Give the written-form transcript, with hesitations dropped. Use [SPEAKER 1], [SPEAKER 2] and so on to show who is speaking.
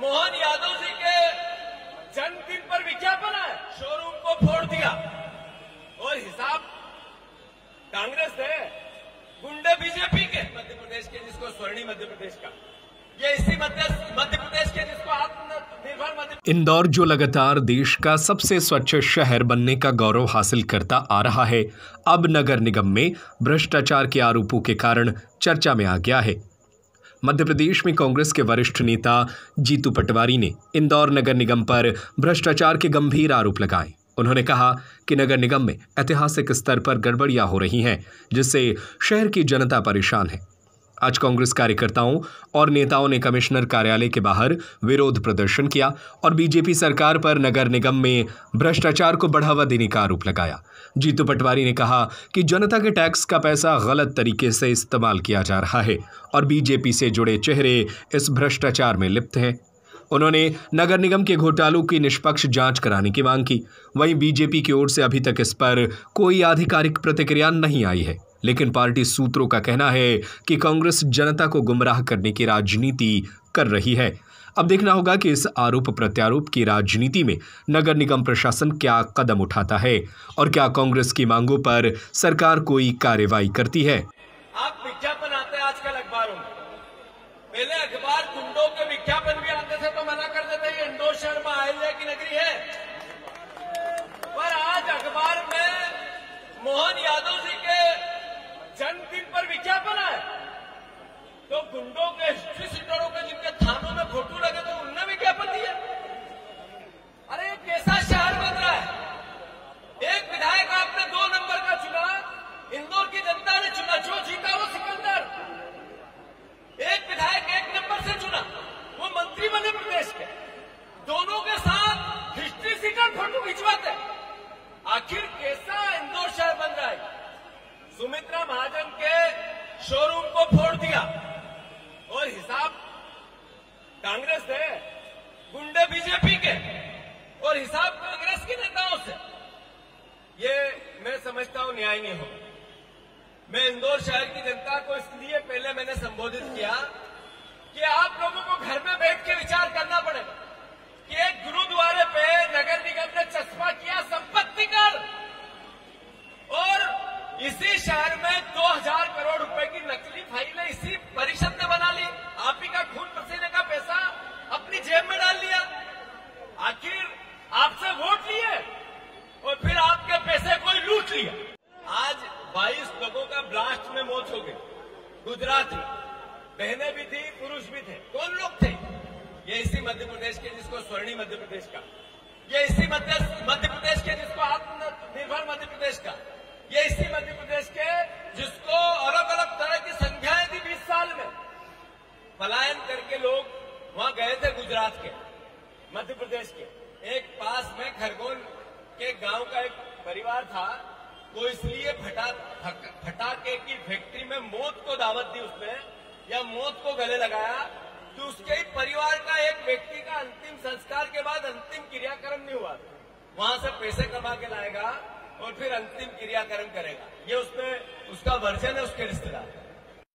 [SPEAKER 1] मोहन यादव जी के जन्मदिन पर विज्ञापन है, शोरूम को फोड़ दिया और हिसाब कांग्रेस है, गुंडे बीजेपी के मध्य प्रदेश के, जिसको स्वर्णिम मध्य प्रदेश का, ये इसी मध्य प्रदेश के जिसको आत्मनिर्भर मध्य।
[SPEAKER 2] इंदौर जो लगातार देश का सबसे स्वच्छ शहर बनने का गौरव हासिल करता आ रहा है, अब नगर निगम में भ्रष्टाचार के आरोपों के कारण चर्चा में आ गया है। मध्य प्रदेश में कांग्रेस के वरिष्ठ नेता जीतू पटवारी ने इंदौर नगर निगम पर भ्रष्टाचार के गंभीर आरोप लगाए। उन्होंने कहा कि नगर निगम में ऐतिहासिक स्तर पर गड़बड़ियां हो रही हैं, जिससे शहर की जनता परेशान है। आज कांग्रेस कार्यकर्ताओं और नेताओं ने कमिश्नर कार्यालय के बाहर विरोध प्रदर्शन किया और बीजेपी सरकार पर नगर निगम में भ्रष्टाचार को बढ़ावा देने का आरोप लगाया। जीतू पटवारी ने कहा कि जनता के टैक्स का पैसा गलत तरीके से इस्तेमाल किया जा रहा है और बीजेपी से जुड़े चेहरे इस भ्रष्टाचार में लिप्त हैं। उन्होंने नगर निगम के घोटालों की निष्पक्ष जांच कराने की मांग की। वहीं बीजेपी की ओर से अभी तक इस पर कोई आधिकारिक प्रतिक्रिया नहीं आई है, लेकिन पार्टी सूत्रों का कहना है कि कांग्रेस जनता को गुमराह करने की राजनीति कर रही है। अब देखना होगा कि इस आरोप प्रत्यारोप की राजनीति में नगर निगम प्रशासन क्या कदम उठाता है और क्या कांग्रेस की मांगों पर सरकार कोई कार्रवाई करती है।
[SPEAKER 1] आप विज्ञापन आते हैं आजकल अखबारों में, पहले अखबार गुंडों के विज्ञापन भी आते थे तो मना कर देते ये इंदौर शहर में अहिल्या की नगरी है, पर आज अखबार में मोहन यादव जी के जन्मदिन पर विज्ञापन है तो गुंडों के हिस्ट्री सीटरों के जिनके थानों में फोटो लगे तो उनने विज्ञापन दिया। अरे कैसा शहर बन रहा है। एक विधायक आपने 2 नंबर का चुना, इंदौर की जनता ने चुना, जो जीता वो सिकंदर। एक विधायक 1 नंबर से चुना, वो मंत्री बने प्रदेश के, दोनों के साथ हिस्ट्री सीटर फोटो खिंचवाते। आखिर कैसा इंदौर शहर बन रहा है। सुमित्रा महाजन के शोरूम को फोड़ दिया और हिसाब कांग्रेस है, गुंडे बीजेपी के और हिसाब कांग्रेस के नेताओं से। ये मैं समझता हूं न्याय नहीं हो। मैं इंदौर शहर की जनता को इसलिए पहले मैंने संबोधित किया कि आप लोगों को घर में बैठ के विचार करना पड़ेगा कि एक गुरुद्वारे पे नगर निगम ने चस्पा किया संपत्ति कर और इसी शहर में 2000 करोड़ रुपए की नकली फाइलें इसी परिषद ने बना ली। आप ही का खून पसीने का पैसा अपनी जेब में डाल लिया। आखिर आपसे वोट लिए और फिर आपके पैसे कोई लूट लिया। आज 22 लोगों का ब्लास्ट में मौत हो गई। गुजरात में बहनें भी थी, पुरुष भी थे। कौन लोग थे? ये इसी मध्य प्रदेश के जिसको स्वर्णिम मध्य प्रदेश का, ये इसी मध्य प्रदेश के जिसको आत्मनिर्भर मध्य प्रदेश का, ये इसी मध्य प्रदेश के जिसको अलग अलग तरह की संख्याएं थी 20 साल में। पलायन करके लोग वहां गए थे गुजरात के, मध्य प्रदेश के। एक पास में खरगोन के गांव का एक परिवार था, वो इसलिए फटाके की फैक्ट्री में मौत को दावत दी उसने या मौत को गले लगाया कि उसके ही परिवार का एक व्यक्ति का अंतिम संस्कार के बाद अंतिम क्रियाक्रम नहीं हुआ। वहां से पैसे कमा के लाएगा और फिर अंतिम क्रियाक्रम करेगा। ये उसमें उसका वर्जन है, उसके